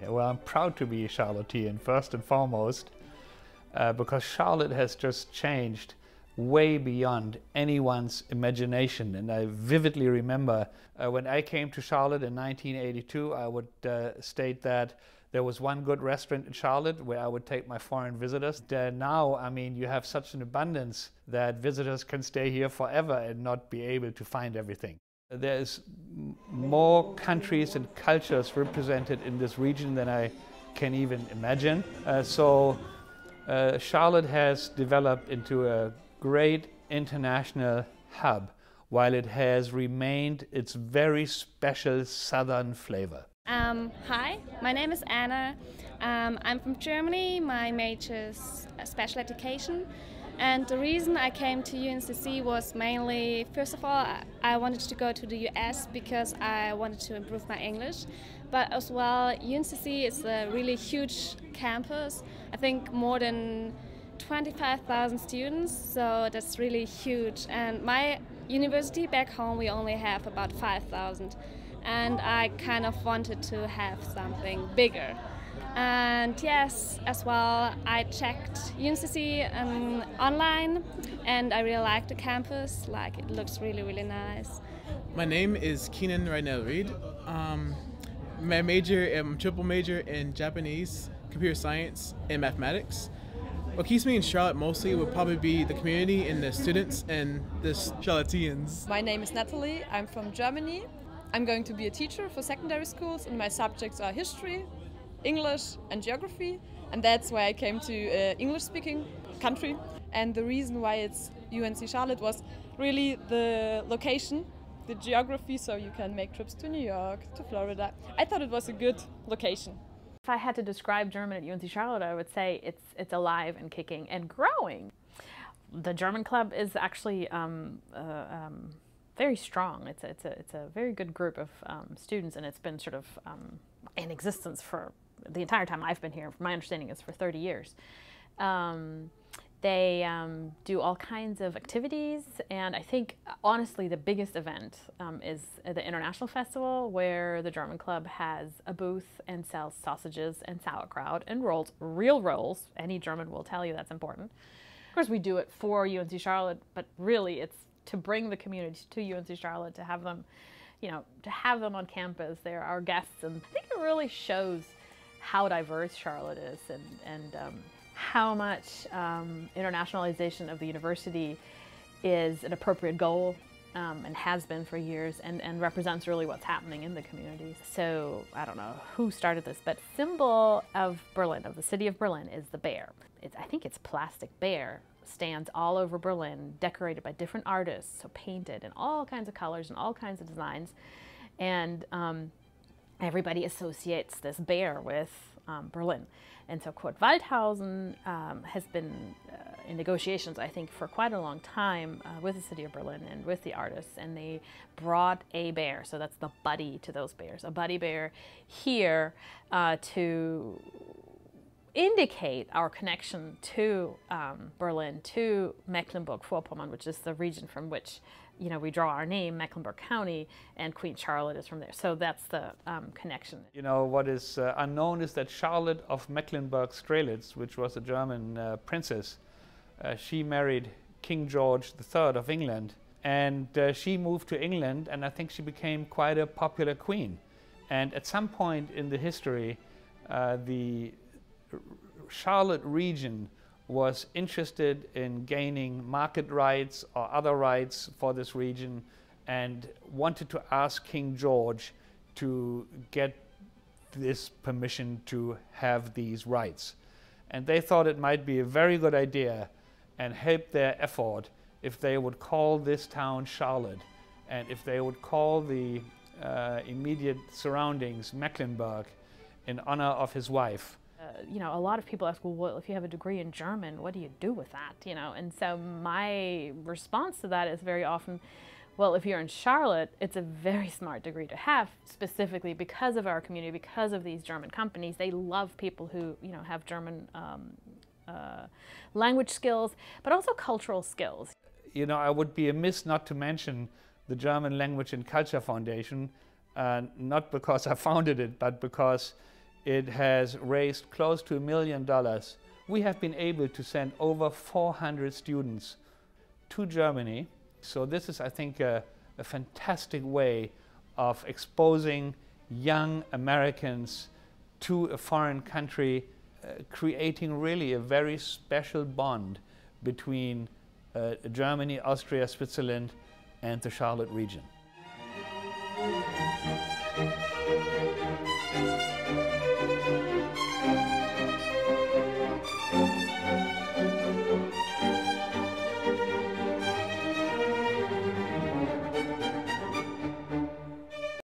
Well, I'm proud to be a Charlottean first and foremost, because Charlotte has just changed way beyond anyone's imagination. And I vividly remember when I came to Charlotte in 1982, I would state that there was one good restaurant in Charlotte where I would take my foreign visitors. Now, I mean, you have such an abundance that visitors can stay here forever and not be able to find everything. There's more countries and cultures represented in this region than I can even imagine. Charlotte has developed into a great international hub, while it has remained its very special southern flavor. Hi, my name is Anna. I'm from Germany. My major is special education. And the reason I came to UNCC was mainly, first of all, I wanted to go to the US because I wanted to improve my English. But as well, UNCC is a really huge campus. I think more than 25,000 students, so that's really huge. And my university back home, we only have about 5,000. And I kind of wanted to have something bigger. And yes, as well, I checked UNCC online, and I really like the campus. Like, it looks really, really nice. My name is Keenan Rynell Reed. My major, I'm triple major in Japanese, computer science, and mathematics. What keeps me in Charlotte mostly would probably be the community and the students and the Charlotteans. My name is Natalie. I'm from Germany. I'm going to be a teacher for secondary schools, and my subjects are history, English and geography, and that's why I came to English-speaking country. And the reason why it's UNC Charlotte was really the location, the geography, so you can make trips to New York, to Florida. I thought it was a good location. If I had to describe German at UNC Charlotte, I would say it's alive and kicking and growing. The German club is actually very strong. It's a very good group of students, and it's been sort of in existence for the entire time I've been here. My understanding is for 30 years. They do all kinds of activities, and I think honestly the biggest event is the International Festival, where the German club has a booth and sells sausages and sauerkraut and rolls, real rolls. Any German will tell you that's important. Of course we do it for UNC Charlotte, but really it's to bring the community to UNC Charlotte, to have them, you know, to have them on campus. They're our guests, and I think it really shows how diverse Charlotte is, and how much internationalization of the university is an appropriate goal, and has been for years, and represents really what's happening in the community. So I don't know who started this, but symbol of Berlin, of the city of Berlin, is the bear. I think it's plastic bear. Stands all over Berlin, decorated by different artists, so painted in all kinds of colors and all kinds of designs. And everybody associates this bear with Berlin. And so Kurt Waldhausen has been in negotiations, I think, for quite a long time with the city of Berlin and with the artists, and they brought a bear, so that's the buddy to those bears, a buddy bear here to indicate our connection to Berlin, to Mecklenburg-Vorpommern, which is the region from which, you know, we draw our name, Mecklenburg County, and Queen Charlotte is from there. So that's the connection. You know, what is unknown is that Charlotte of Mecklenburg-Strelitz, which was a German princess, she married King George III of England, and she moved to England, and I think she became quite a popular queen. And at some point in the history, the Charlotte region was interested in gaining market rights or other rights for this region, and wanted to ask King George to get this permission to have these rights. And they thought it might be a very good idea and help their effort if they would call this town Charlotte, and if they would call the immediate surroundings Mecklenburg in honor of his wife. You know, a lot of people ask, well, if you have a degree in German, what do you do with that? You know, and so my response to that is very often, well, if you're in Charlotte, it's a very smart degree to have, specifically because of our community, because of these German companies. They love people who, you know, have German language skills, but also cultural skills. You know, I would be amiss not to mention the German Language and Culture Foundation, not because I founded it, but because it has raised close to $1 million. We have been able to send over 400 students to Germany. So this is, I think, a fantastic way of exposing young Americans to a foreign country, creating really a very special bond between Germany, Austria, Switzerland, and the Charlotte region.